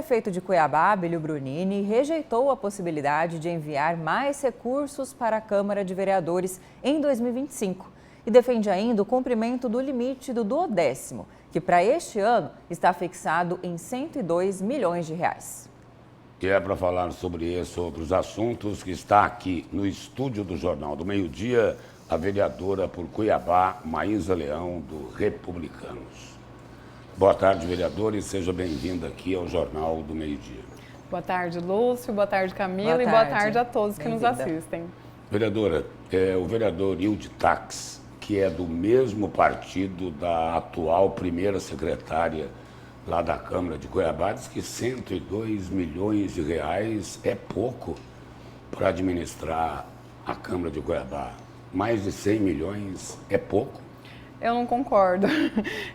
O prefeito de Cuiabá, Abílio Brunini, rejeitou a possibilidade de enviar mais recursos para a Câmara de Vereadores em 2025 e defende ainda o cumprimento do limite do duodécimo, que para este ano está fixado em R$ 102 milhões. E é para falar sobre isso, sobre os assuntos, que está aqui no estúdio do Jornal do Meio-Dia, a vereadora por Cuiabá, Maísa Leão, do Republicanos. Boa tarde, vereadora, e seja bem-vinda aqui ao Jornal do Meio-Dia. Boa tarde, Lúcio. Boa tarde, Camila. E boa tarde a todos que nos assistem. Vereadora, o vereador Hilde Tax, que é do mesmo partido da atual primeira secretária lá da Câmara de Cuiabá, diz que R$ 102 milhões é pouco para administrar a Câmara de Cuiabá. Mais de 100 milhões é pouco? Eu não concordo.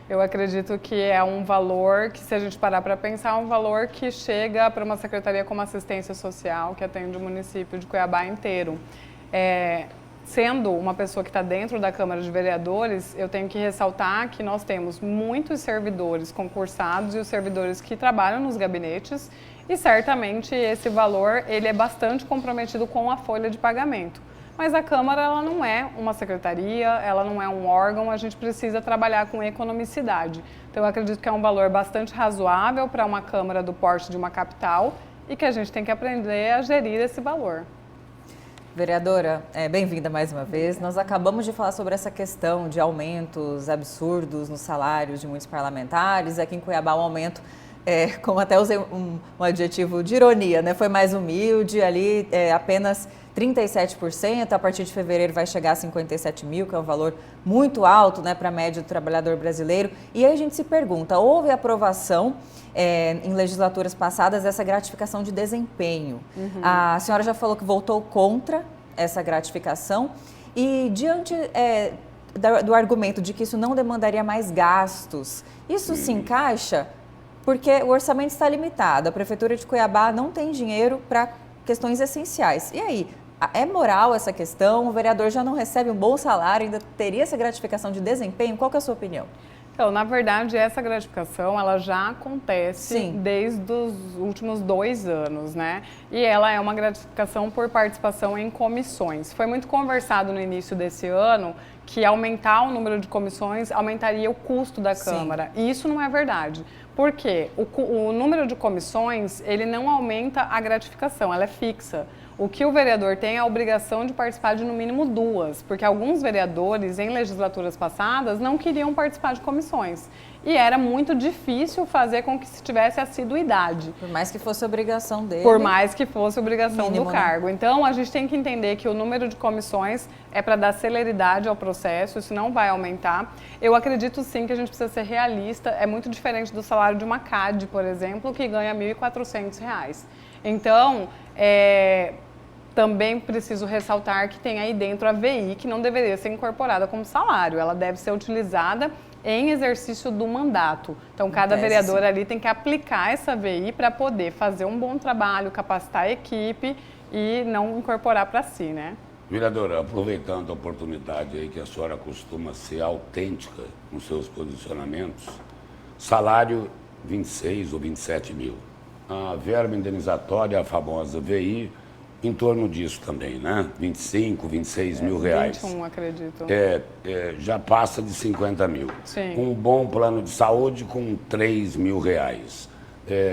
Eu acredito que é um valor que, se a gente parar para pensar, é um valor que chega para uma secretaria como assistência social, que atende o município de Cuiabá inteiro. Sendo uma pessoa que está dentro da Câmara de Vereadores, eu tenho que ressaltar que nós temos muitos servidores concursados e os servidores que trabalham nos gabinetes e certamente esse valor ele é bastante comprometido com a folha de pagamento. Mas a Câmara ela não é uma secretaria, ela não é um órgão, a gente precisa trabalhar com economicidade. Então eu acredito que é um valor bastante razoável para uma Câmara do porte de uma capital e que a gente tem que aprender a gerir esse valor. Vereadora, bem-vinda mais uma vez. Nós acabamos de falar sobre essa questão de aumentos absurdos nos salários de muitos parlamentares. Aqui em Cuiabá o aumento, como até usei um adjetivo de ironia, né? Foi mais humilde, ali apenas 37%, a partir de fevereiro vai chegar a 57 mil, que é um valor muito alto, né, para a média do trabalhador brasileiro. E aí a gente se pergunta, houve aprovação em legislaturas passadas dessa gratificação de desempenho. Uhum. A senhora já falou que votou contra essa gratificação e diante do argumento de que isso não demandaria mais gastos, isso se encaixa porque o orçamento está limitado, a Prefeitura de Cuiabá não tem dinheiro para questões essenciais. E aí, é moral essa questão? O vereador já não recebe um bom salário, ainda teria essa gratificação de desempenho? Qual que é a sua opinião? Então, na verdade, essa gratificação, ela já acontece desde os últimos 2 anos, né? E ela é uma gratificação por participação em comissões. Foi muito conversado no início desse ano que aumentar o número de comissões aumentaria o custo da Câmara. E isso não é verdade. Por quê? O número de comissões, ele não aumenta a gratificação, ela é fixa. O que o vereador tem é a obrigação de participar de no mínimo 2, porque alguns vereadores em legislaturas passadas não queriam participar de comissões. E era muito difícil fazer com que se tivesse assiduidade. Por mais que fosse obrigação dele. Por mais que fosse obrigação do cargo. Né? Então, a gente tem que entender que o número de comissões é para dar celeridade ao processo, isso não vai aumentar. Eu acredito sim que a gente precisa ser realista, é muito diferente do salário de uma CAD, por exemplo, que ganha R$ 1.400. Então, também preciso ressaltar que tem aí dentro a VI, que não deveria ser incorporada como salário, ela deve ser utilizada em exercício do mandato. Então, cada vereador ali tem que aplicar essa VI para poder fazer um bom trabalho, capacitar a equipe e não incorporar para si, né? Vereadora, aproveitando a oportunidade aí que a senhora costuma ser autêntica nos seus posicionamentos, salário 26 ou 27 mil. A verba indenizatória, a famosa VI, em torno disso também, né? 25, 26 mil reais. 21, acredito. Já passa de 50 mil. Sim. Um bom plano de saúde com 3 mil reais.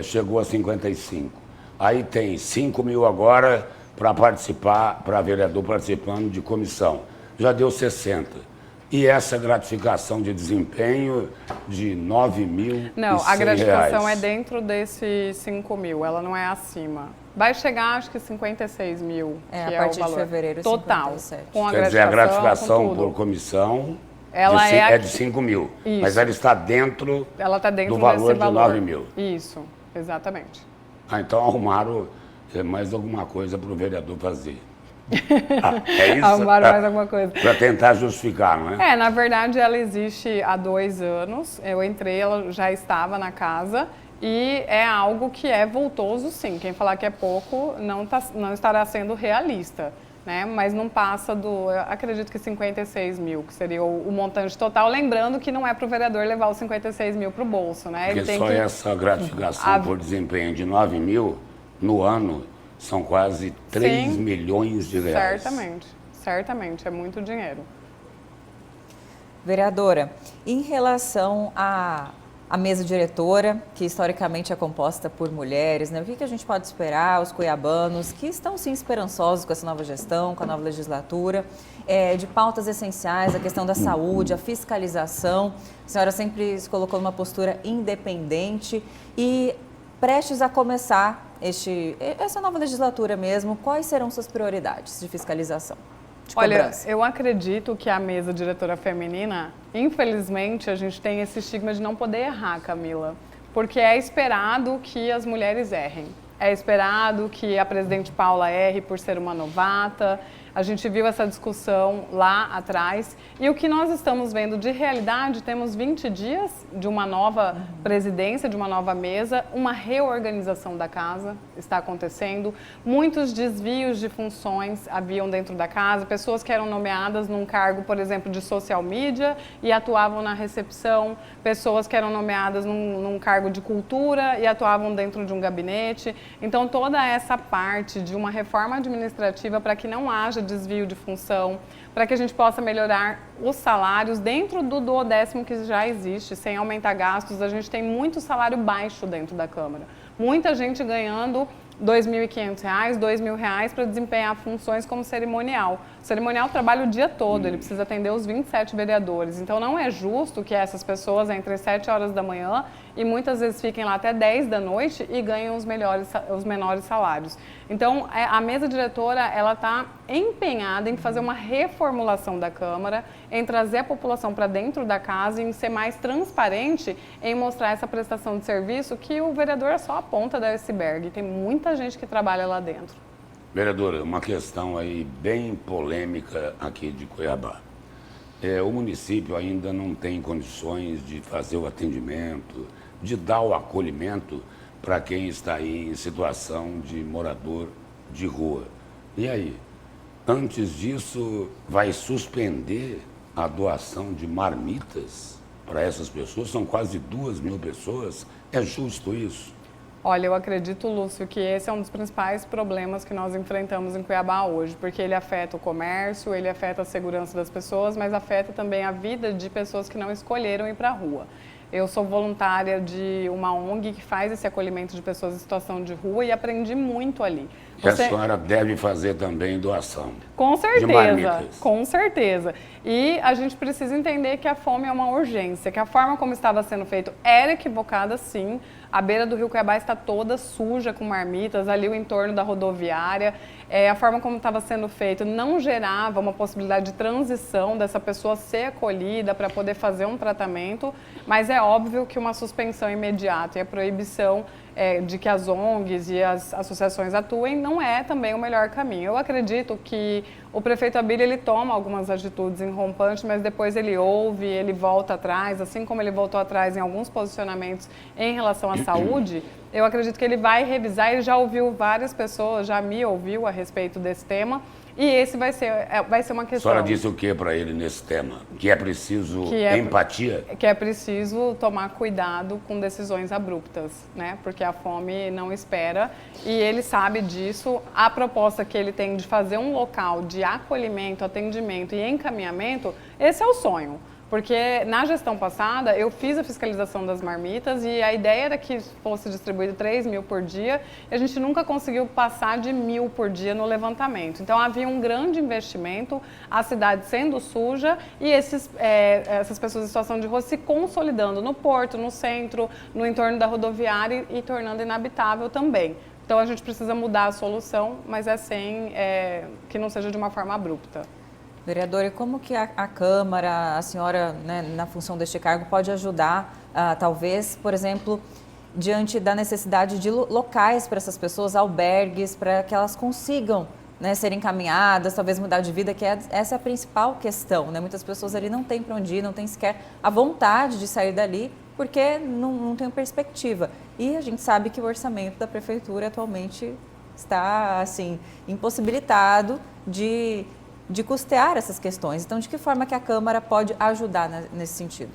Chegou a 55. Aí tem 5 mil agora para participar, para vereador participando de comissão. Já deu 60. E essa gratificação de desempenho de 9 mil. Não, a gratificação é dentro desses 5 mil, ela não é acima. Vai chegar, acho que 56 mil, que é o valor. A partir de fevereiro, total. 57. Com Quer dizer, a gratificação por comissão ela é de 5 mil, isso. Mas ela está dentro, do valor de 9 mil. Isso, exatamente. Então arrumaram mais alguma coisa para o vereador fazer. É isso? Arrumaram mais alguma coisa. Para tentar justificar, não é? Na verdade, ela existe há 2 anos. Eu entrei, ela já estava na casa. E é algo que é voltoso, sim. Quem falar que é pouco não estará sendo realista. né? Mas não passa eu acredito que 56 mil, que seria o montante total. Lembrando que não é para o vereador levar os 56 mil para o bolso, né? Porque só essa gratificação por desempenho de 9 mil no ano são quase 3 milhões de reais. Certamente, é muito dinheiro. Vereadora, em relação à mesa diretora, que historicamente é composta por mulheres, né? O que a gente pode esperar, os cuiabanos, que estão sim esperançosos com essa nova gestão, com a nova legislatura, de pautas essenciais, a questão da saúde, a fiscalização. A senhora sempre se colocou numa postura independente e prestes a começar essa nova legislatura mesmo, quais serão suas prioridades de fiscalização? Olha, eu acredito que a mesa diretora feminina, infelizmente, a gente tem esse estigma de não poder errar, Camila, porque é esperado que as mulheres errem. É esperado que a presidente Paula erre por ser uma novata. A gente viu essa discussão lá atrás. E o que nós estamos vendo de realidade, temos 20 dias de uma nova presidência, de uma nova mesa, uma reorganização da casa está acontecendo. Muitos desvios de funções haviam dentro da casa, pessoas que eram nomeadas num cargo, por exemplo, de social media e atuavam na recepção, pessoas que eram nomeadas num cargo de cultura e atuavam dentro de um gabinete. Então, toda essa parte de uma reforma administrativa para que não haja desvio de função, para que a gente possa melhorar os salários dentro do duodécimo que já existe, sem aumentar gastos. A gente tem muito salário baixo dentro da Câmara. Muita gente ganhando R$ 2.500, R$ 2.000 para desempenhar funções como cerimonial. O cerimonial trabalha o dia todo, ele precisa atender os 27 vereadores. Então, não é justo que essas pessoas entrem às 7 horas da manhã e muitas vezes fiquem lá até 10 da noite e ganhem os menores salários. Então, a mesa diretora ela está empenhada em fazer uma reformulação da Câmara, em trazer a população para dentro da casa e em ser mais transparente, em mostrar essa prestação de serviço que o vereador é só a ponta do iceberg. Tem muita gente que trabalha lá dentro. Vereadora, uma questão aí bem polêmica aqui de Cuiabá. O município ainda não tem condições de fazer o atendimento, de dar o acolhimento para quem está aí em situação de morador de rua. E aí, antes disso, vai suspender a doação de marmitas para essas pessoas? São quase 2.000 pessoas. É justo isso? Olha, eu acredito, Lúcio, que esse é um dos principais problemas que nós enfrentamos em Cuiabá hoje, porque ele afeta o comércio, ele afeta a segurança das pessoas, mas afeta também a vida de pessoas que não escolheram ir para a rua. Eu sou voluntária de uma ONG que faz esse acolhimento de pessoas em situação de rua e aprendi muito ali. E a senhora deve fazer também doação. Com certeza, de marmitas. Com certeza. E a gente precisa entender que a fome é uma urgência, que a forma como estava sendo feito era equivocada, sim. A beira do Rio Cuiabá está toda suja com marmitas, ali o entorno da rodoviária. A forma como estava sendo feito não gerava uma possibilidade de transição dessa pessoa ser acolhida para poder fazer um tratamento, mas é óbvio que uma suspensão imediata e a proibição de que as ONGs e as associações atuem não é também o melhor caminho. Eu acredito que o prefeito Abílio ele toma algumas atitudes em rompante, mas depois ele ouve, ele volta atrás, assim como ele voltou atrás em alguns posicionamentos em relação à saúde. Eu acredito que ele vai revisar, ele já ouviu várias pessoas, já me ouviu a respeito desse tema. E esse vai ser uma questão. A senhora disse o que para ele nesse tema? Que é preciso empatia? Que é preciso tomar cuidado com decisões abruptas, né? Porque a fome não espera e ele sabe disso. A proposta que ele tem de fazer um local de acolhimento, atendimento e encaminhamento, esse é o sonho. Porque na gestão passada eu fiz a fiscalização das marmitas e a ideia era que fosse distribuído 3.000 por dia e a gente nunca conseguiu passar de 1.000 por dia no levantamento. Então havia um grande investimento, a cidade sendo suja e essas pessoas em situação de rua se consolidando no porto, no centro, no entorno da rodoviária e tornando inabitável também. Então a gente precisa mudar a solução, mas que não seja de uma forma abrupta. Vereadora, e como que a Câmara, a senhora, né, na função deste cargo, pode ajudar, talvez, por exemplo, diante da necessidade de locais para essas pessoas, albergues, para que elas consigam, né, ser encaminhadas, talvez mudar de vida, que essa é a principal questão, né? Muitas pessoas ali não têm para onde ir, não têm sequer a vontade de sair dali, porque não tem perspectiva. E a gente sabe que o orçamento da Prefeitura atualmente está, assim, impossibilitado de custear essas questões. Então, de que forma que a Câmara pode ajudar nesse sentido?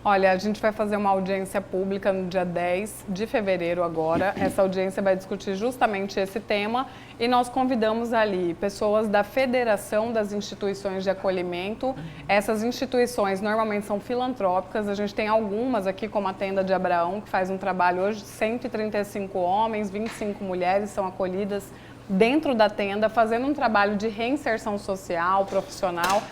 Olha, a gente vai fazer uma audiência pública no dia 10 de fevereiro agora. Essa audiência vai discutir justamente esse tema e nós convidamos ali pessoas da Federação das Instituições de Acolhimento. Essas instituições normalmente são filantrópicas, a gente tem algumas aqui como a Tenda de Abraão, que faz um trabalho hoje, 135 homens, 25 mulheres são acolhidas dentro da tenda, fazendo um trabalho de reinserção social, profissional.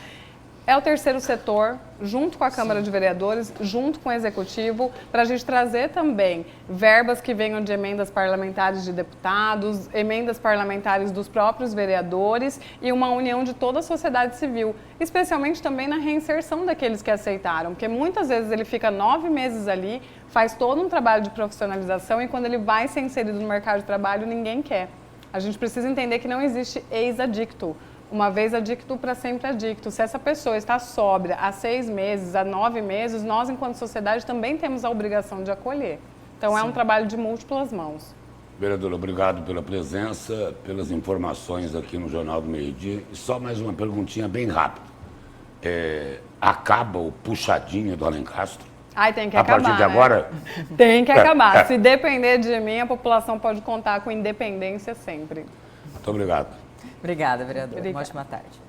É o terceiro setor, junto com a Câmara de Vereadores, junto com o Executivo, para a gente trazer também verbas que venham de emendas parlamentares de deputados, emendas parlamentares dos próprios vereadores e uma união de toda a sociedade civil, especialmente também na reinserção daqueles que aceitaram, porque muitas vezes ele fica 9 meses ali, faz todo um trabalho de profissionalização e quando ele vai ser inserido no mercado de trabalho, ninguém quer. A gente precisa entender que não existe ex-adicto. Uma vez adicto, para sempre adicto. Se essa pessoa está sóbria há 6 meses, há 9 meses, nós, enquanto sociedade, também temos a obrigação de acolher. Então, é um trabalho de múltiplas mãos. Vereador, obrigado pela presença, pelas informações aqui no Jornal do Meio-Dia. E só mais uma perguntinha bem rápida. Acaba o puxadinho do Alencastro? Ai, tem que acabar, a partir de agora? Tem que acabar. Se depender de mim, a população pode contar com independência sempre. Muito obrigado. Obrigada, vereador. Obrigada. Uma ótima tarde.